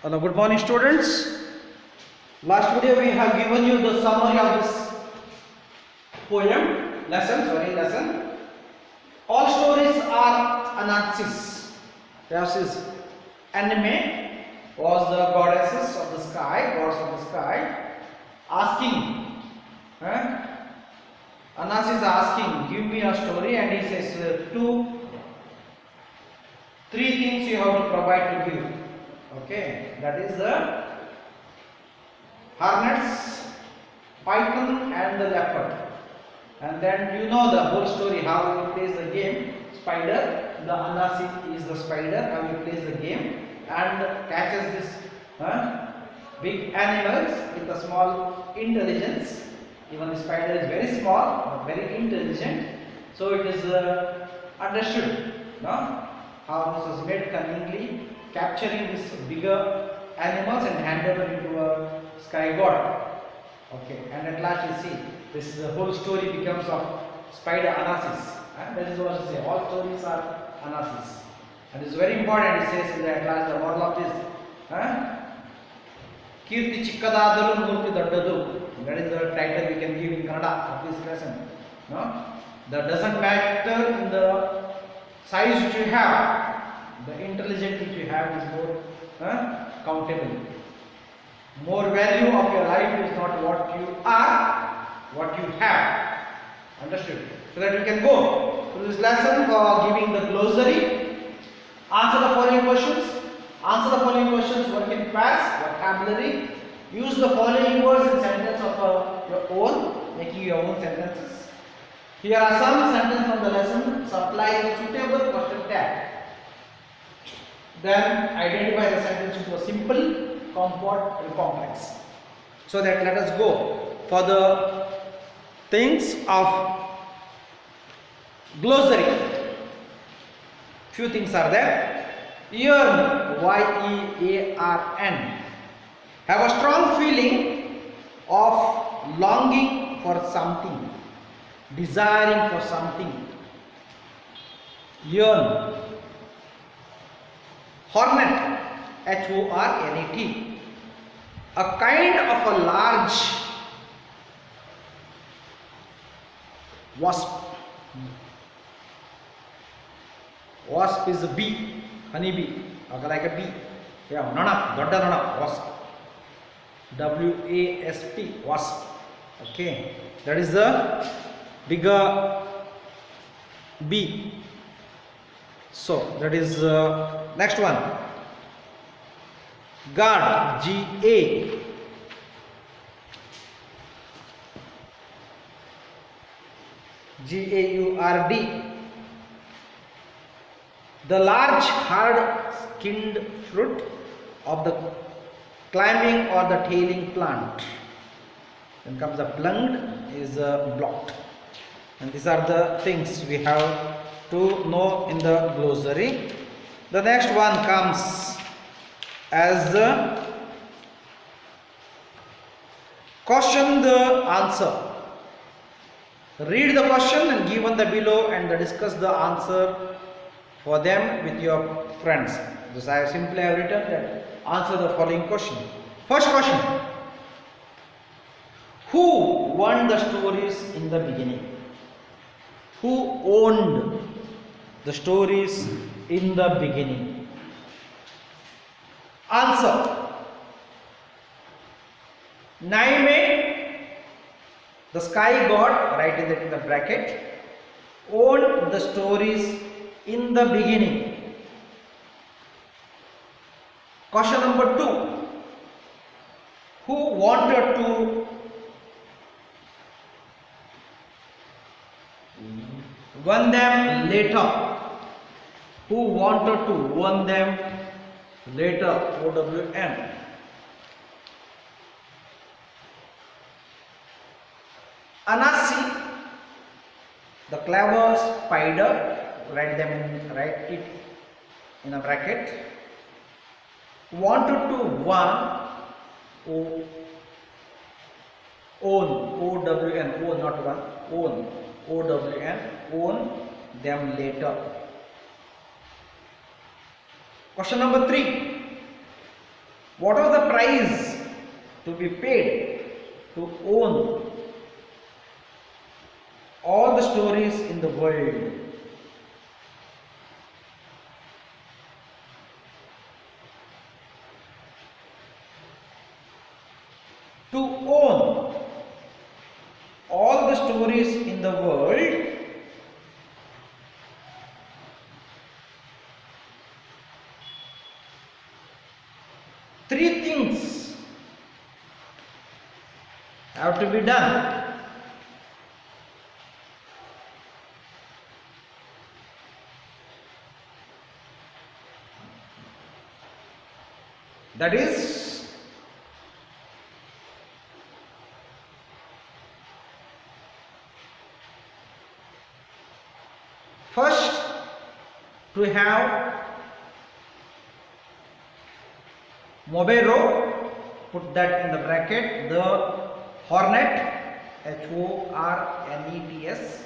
Hello, good morning, students. Last video we have given you the summary of this lesson. All stories are analysis. This anime was the goddesses of the sky, gods of the sky, asking. Anas is asking, give me a story, and he says three things you have to provide to give. Okay, that is the hornets, python, and the leopard. And then you know the whole story how he plays the game. Spider, the Anasi is the spider, how he plays the game and catches this big animals with a small intelligence. Even the spider is very small but very intelligent. So it is understood, no? How this was made cunningly, capturing these bigger animals and hand over into a sky god. Okay, and at last you see this the whole story becomes of spider Anasis. And that is what I say. All stories are Anasis. And it is very important. It says in the at last the moral of this. Kirti chikkadadalu murti doddadu. That is the title we can give in Kannada of this lesson. No, that doesn't matter in the size which you have. The intelligence which you have is more countable. More value of your life is not what you are, what you have. Understood? So that we can go to this lesson for giving the glossary. Answer the following questions. Answer the following questions. Work in pairs, vocabulary. Use the following words in sentence of your own, making your own sentences. Here are some sentences from the lesson. Supply the suitable question tag. Then identify the sentence into a simple, compound, and complex. So that let us go for the things of glossary. Few things are there. Yearn, Y-E-A-R-N. Have a strong feeling of longing for something, desiring for something. Yearn. Hornet, H-O-R-N-E-T. A kind of a large wasp. Wasp is a bee, honey bee, like a bee. Yeah, nana, dodda nana, wasp. W-A-S-P, wasp. Okay, that is the bigger bee. So that is next one. Guard, G-A. G-A-U-R-D. The large hard-skinned fruit of the climbing or the tailing plant. Then comes the plunged is blocked. And these are the things we have to know in the glossary. The next one comes as question the answer. Read the question and given the below and discuss the answer for them with your friends. This I have simply written that answer the following question. First question. Who won the stories in the beginning? Who owned the stories in the beginning? Answer. Naime, the sky god, write in the bracket, owned the stories in the beginning. Question number 2. Who wanted to won them later? Who wanted to won them later? O-W-N. Anasi, the clever spider, write it in a bracket. Wanted to won, own, O-W-N, O not one, own, O-W-N, own them later. Question number 3. What was the price to be paid to own all the stories in the world? To own all the stories in the world, three things have to be done. That is, first, to have Mobero, put that in the bracket, the Hornet, Hornets.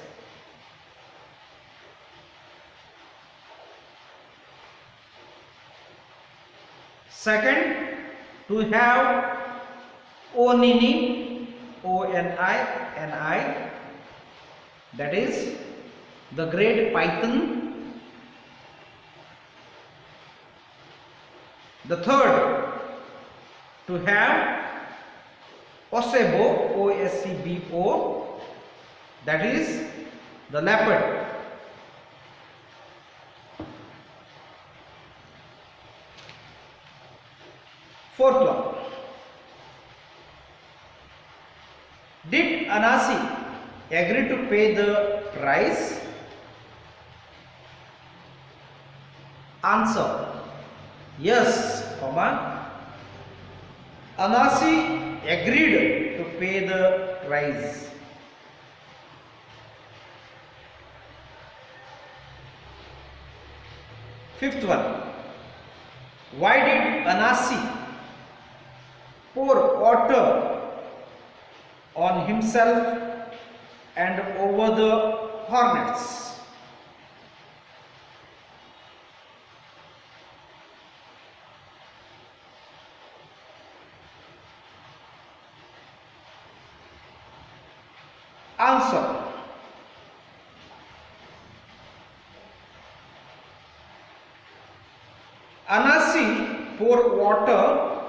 Second, to have Onini, Oni, that is the great Python. The third, to have Osebo, Oscbo, that is the leopard. Fourth one, did Anasi agree to pay the price? Answer, yes, Anasi agreed to pay the price. Fifth one, why did Anasi pour water on himself and over the hornets? Answer, Anasi poured water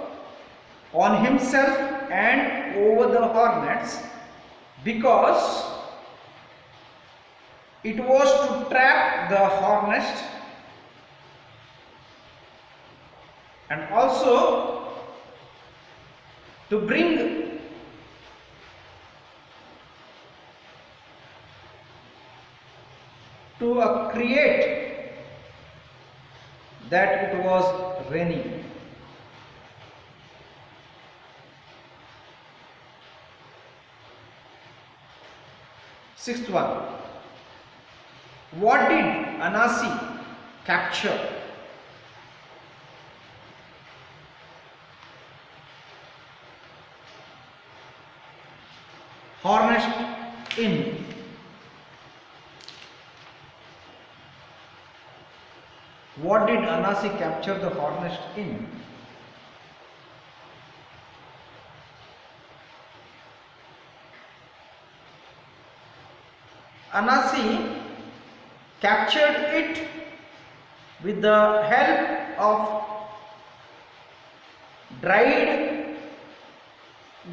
on himself and over the hornets because it was to trap the hornets and also to bring to create that it was raining. Sixth one, what did Anasi capture? Hornets in. What did Anasi capture the hornets in? Anasi captured it with the help of dried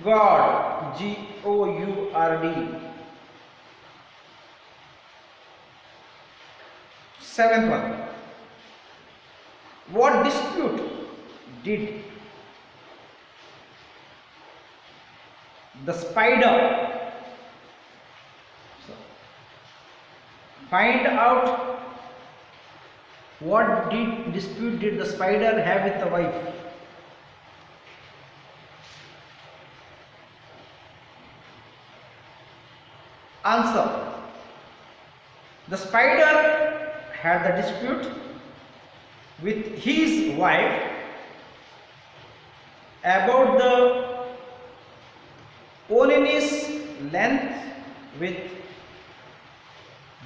gourd, Gourd. Seventh one, what dispute did the spider find out? What dispute did the spider have with the wife? Answer, the spider had the dispute with his wife about the Onini's length with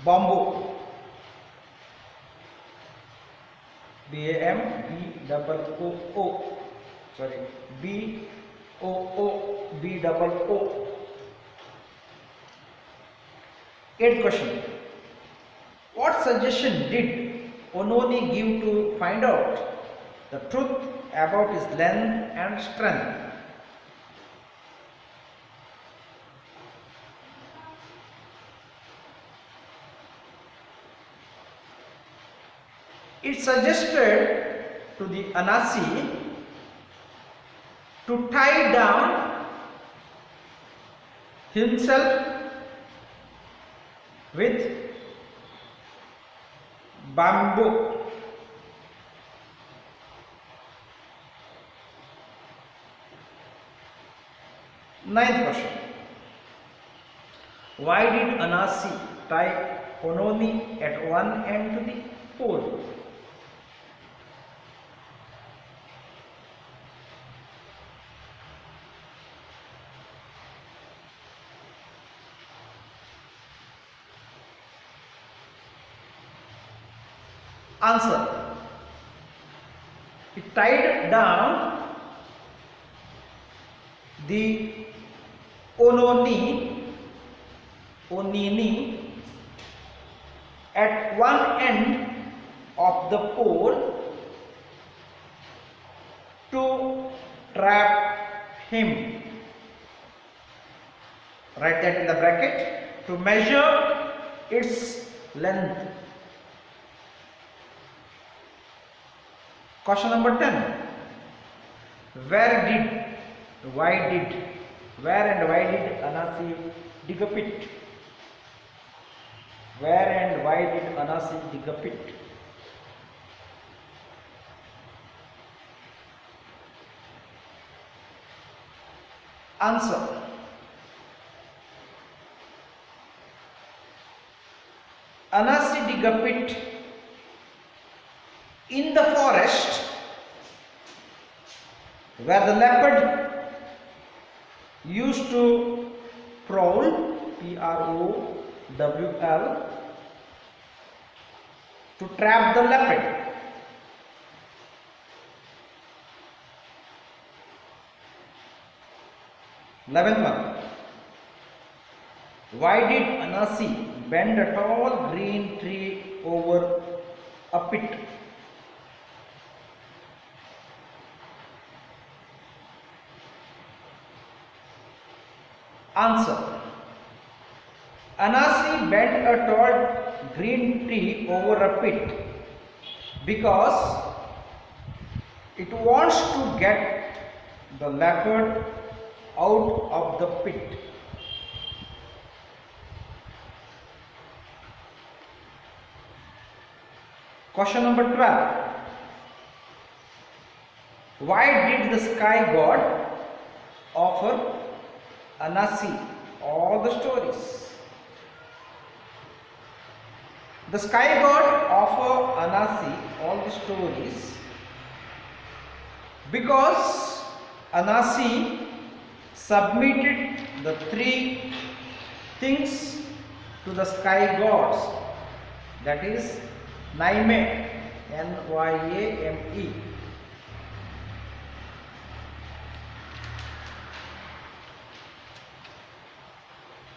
bamboo. BAMBOO. sorry, B-O-O-B-O-O. Eighth question. What suggestion did Ononi give to find out the truth about his length and strength? It suggested to the Anasi to tie down himself with bamboo. Ninth question. Why did Anasi tie Ononi at one end to the pole? Answer. He tied down the Onini at one end of the pole to trap him. Write that in the bracket. To measure its length. Question number 10. Where and why did Anasi dig a pit? Where and why did Anasi dig a pit? Answer. Anasi dig a pit in the forest where the leopard used to prowl, P-R-O-W-L, to trap the leopard. Eleventh one. Why did Anasi bend a tall green tree over a pit? Answer. Anasi bent a tall green tree over a pit because it wants to get the leopard out of the pit. Question number 12. Why did the sky god offer Anasi all the stories? The sky god offered Anasi all the stories because Anasi submitted the three things to the sky gods, that is Nyame, N-Y-A-M-E.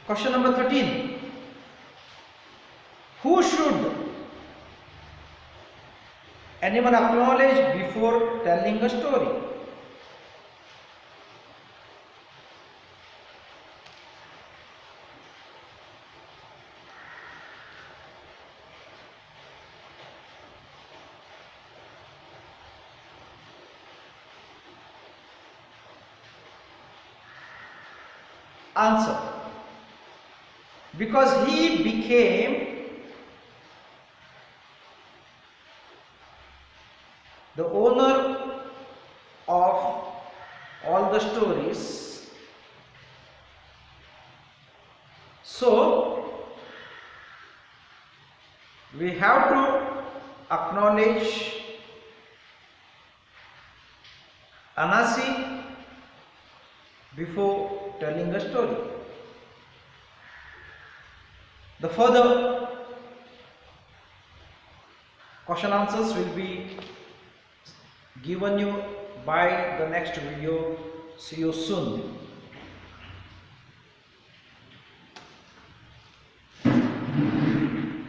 Question number 13. Who should anyone acknowledge before telling a story? Answer. Because he became the owner of all the stories, so we have to acknowledge Anasi before telling a story. The further question answers will be given you Bye the next video. See you soon.